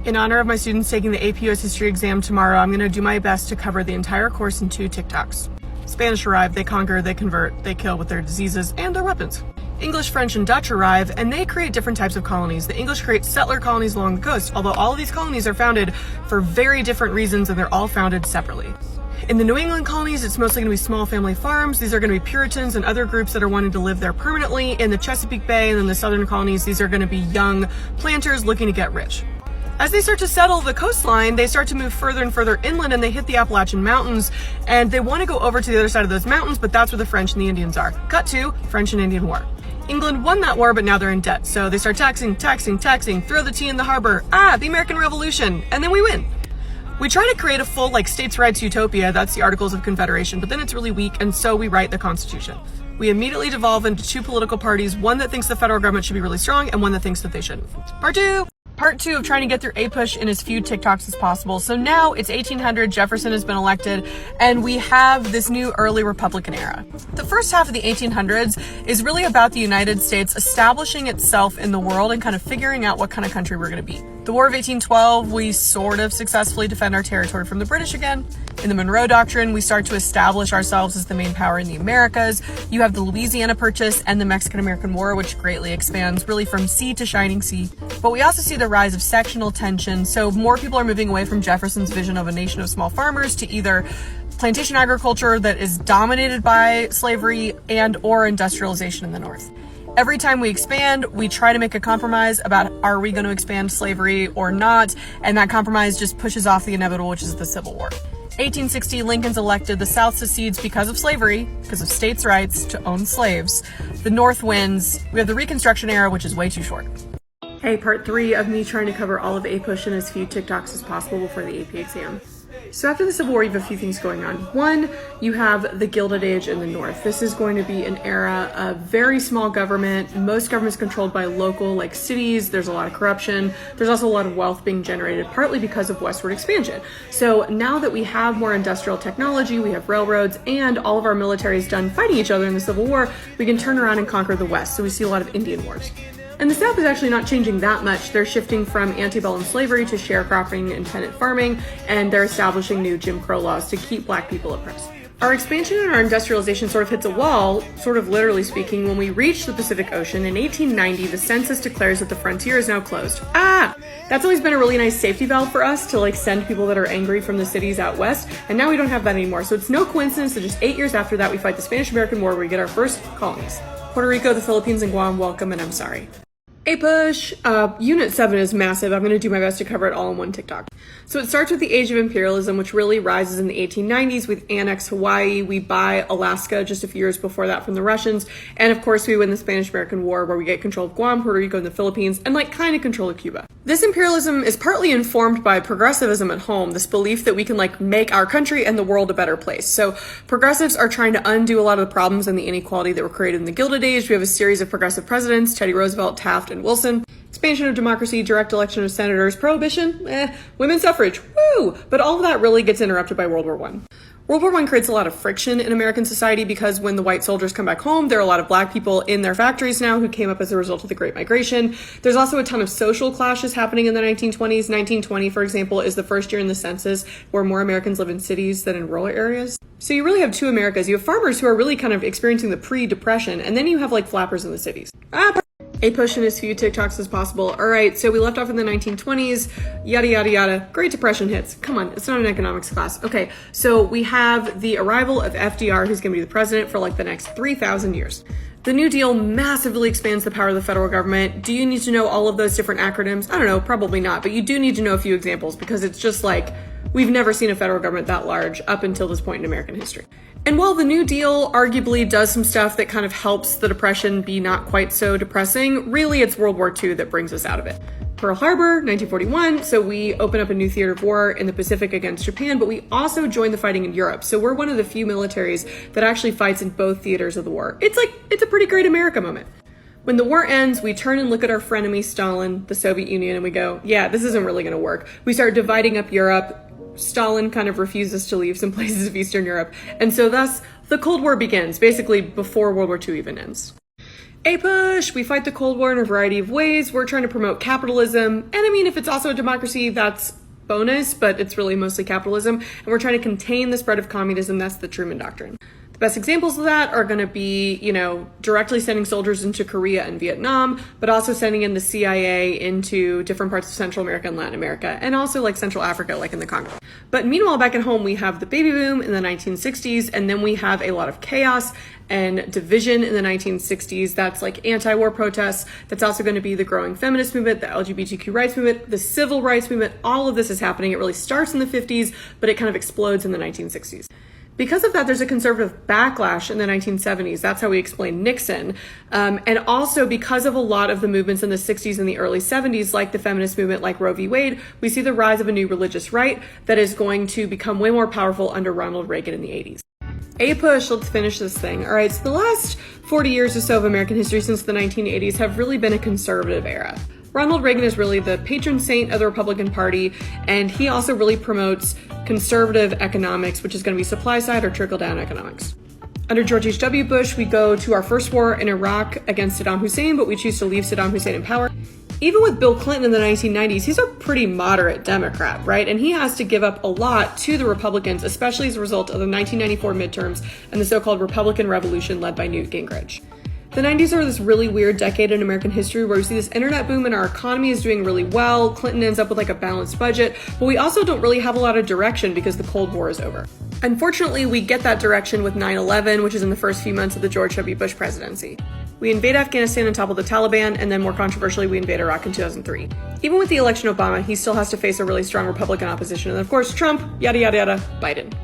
In honor of my students taking the APUSH history exam tomorrow, I'm going to do my best to cover the entire course in 2 TikToks. Spanish arrive, they conquer, they convert, they kill with their diseases and their weapons. English, French, and Dutch arrive, and they create different types of colonies. The English create settler colonies along the coast, although all of these colonies are founded for very different reasons and they're all founded separately. In the New England colonies, it's mostly going to be small family farms. These are going to be Puritans and other groups that are wanting to live there permanently. In the Chesapeake Bay and in the southern colonies, these are going to be young planters looking to get rich. As they start to settle the coastline, they start to move further and further inland and they hit the Appalachian Mountains and they want to go over to the other side of those mountains, but that's where the French and the Indians are. Cut to French and Indian War. England won that war, but now they're in debt. So they start taxing, throw the tea in the harbor. The American Revolution. And then we win. We try to create a full states' rights utopia, that's the Articles of Confederation, but then it's really weak, and so we write the Constitution. We immediately devolve into 2 political parties, one that thinks the federal government should be really strong, and one that thinks that they shouldn't. Part 2 of trying to get through APUSH in as few TikToks as possible. So now it's 1800, Jefferson has been elected, and we have this new early Republican era. The first half of the 1800s is really about the United States establishing itself in the world and kind of figuring out what kind of country we're going to be. The War of 1812, we sort of successfully defend our territory from the British again. In the Monroe Doctrine, we start to establish ourselves as the main power in the Americas. You have the Louisiana Purchase and the Mexican-American War, which greatly expands really from sea to shining sea. But we also see the rise of sectional tension. So more people are moving away from Jefferson's vision of a nation of small farmers to either plantation agriculture that is dominated by slavery and or industrialization in the North. Every time we expand, we try to make a compromise about are we going to expand slavery or not, and that compromise just pushes off the inevitable, which is the Civil War. 1860, Lincoln's elected, the South secedes because of slavery, because of states' rights to own slaves. The North wins. We have the Reconstruction era, which is way too short. Hey, part 3 of me trying to cover all of APUSH in as few TikToks as possible before the AP exam. So after the Civil War, you have a few things going on. One, you have the Gilded Age in the North. This is going to be an era of very small government. Most government's controlled by local, cities. There's a lot of corruption. There's also a lot of wealth being generated, partly because of westward expansion. So now that we have more industrial technology, we have railroads, and all of our military is done fighting each other in the Civil War, we can turn around and conquer the West. So we see a lot of Indian wars. And the South is actually not changing that much. They're shifting from antebellum slavery to sharecropping and tenant farming, and they're establishing new Jim Crow laws to keep Black people oppressed. Our expansion and our industrialization sort of hits a wall, sort of literally speaking, when we reach the Pacific Ocean. In 1890, the census declares that the frontier is now closed. That's always been a really nice safety valve for us to send people that are angry from the cities out west, and now we don't have that anymore. So it's no coincidence that just 8 years after that, we fight the Spanish-American War where we get our first colonies. Puerto Rico, the Philippines, and Guam, welcome, and I'm sorry. APUSH, Unit 7 is massive. I'm going to do my best to cover it all in one TikTok. So it starts with the age of imperialism, which really rises in the 1890s. We've annexed Hawaii. We buy Alaska just a few years before that from the Russians. And of course, we win the Spanish-American War where we get control of Guam, Puerto Rico, and the Philippines, and kind of control of Cuba. This imperialism is partly informed by progressivism at home, this belief that we can make our country and the world a better place. So progressives are trying to undo a lot of the problems and the inequality that were created in the Gilded Age. We have a series of progressive presidents, Teddy Roosevelt, Taft, and Wilson. Expansion of democracy, direct election of senators, prohibition, women's suffrage, woo! But all of that really gets interrupted by World War I. World War I creates a lot of friction in American society because when the white soldiers come back home, there are a lot of Black people in their factories now who came up as a result of the Great Migration. There's also a ton of social clashes happening in the 1920s. 1920, for example, is the first year in the census where more Americans live in cities than in rural areas. So you really have 2 Americas. You have farmers who are really kind of experiencing the pre-depression, and then you have flappers in the cities. APUSH in as few TikToks as possible. All right, so we left off in the 1920s, yada, yada, yada. Great Depression hits. Come on, it's not an economics class. Okay, so we have the arrival of FDR, who's gonna be the president for the next 3,000 years. The New Deal massively expands the power of the federal government. Do you need to know all of those different acronyms? I don't know, probably not, but you do need to know a few examples because it's just we've never seen a federal government that large up until this point in American history. And while the New Deal arguably does some stuff that kind of helps the Depression be not quite so depressing, really it's World War II that brings us out of it. Pearl Harbor, 1941, so we open up a new theater of war in the Pacific against Japan, but we also join the fighting in Europe. So we're one of the few militaries that actually fights in both theaters of the war. It's a pretty great America moment. When the war ends, we turn and look at our frenemy Stalin, the Soviet Union, and we go, yeah, this isn't really going to work. We start dividing up Europe. Stalin kind of refuses to leave some places of Eastern Europe. And so thus, the Cold War begins, basically before World War II even ends. APUSH, we fight the Cold War in a variety of ways. We're trying to promote capitalism. And I mean, if it's also a democracy, that's bonus, but it's really mostly capitalism. And we're trying to contain the spread of communism. That's the Truman Doctrine. The best examples of that are going to be, directly sending soldiers into Korea and Vietnam, but also sending in the CIA into different parts of Central America and Latin America, and also like Central Africa, like in the Congo. But meanwhile, back at home, we have the baby boom in the 1960s, and then we have a lot of chaos and division in the 1960s. That's like anti-war protests. That's also going to be the growing feminist movement, the LGBTQ rights movement, the civil rights movement. All of this is happening. It really starts in the 50s, but it kind of explodes in the 1960s. Because of that, there's a conservative backlash in the 1970s. That's how we explain Nixon. And also because of a lot of the movements in the 60s and the early 70s, like the feminist movement, like Roe v. Wade, we see the rise of a new religious right that is going to become way more powerful under Ronald Reagan in the 80s. APUSH, let's finish this thing. All right, so the last 40 years or so of American history since the 1980s have really been a conservative era. Ronald Reagan is really the patron saint of the Republican Party, and he also really promotes conservative economics, which is going to be supply side or trickle down economics. Under George H.W. Bush, we go to our first war in Iraq against Saddam Hussein, but we choose to leave Saddam Hussein in power. Even with Bill Clinton in the 1990s, he's a pretty moderate Democrat, right? And he has to give up a lot to the Republicans, especially as a result of the 1994 midterms and the so-called Republican Revolution led by Newt Gingrich. The 90s are this really weird decade in American history where we see this internet boom and our economy is doing really well. Clinton ends up with like a balanced budget, but we also don't really have a lot of direction because the Cold War is over. Unfortunately, we get that direction with 9/11, which is in the first few months of the George W. Bush presidency. We invade Afghanistan and topple the Taliban, and then more controversially, we invade Iraq in 2003. Even with the election of Obama, he still has to face a really strong Republican opposition. And of course, Trump, yada, yada, yada, Biden.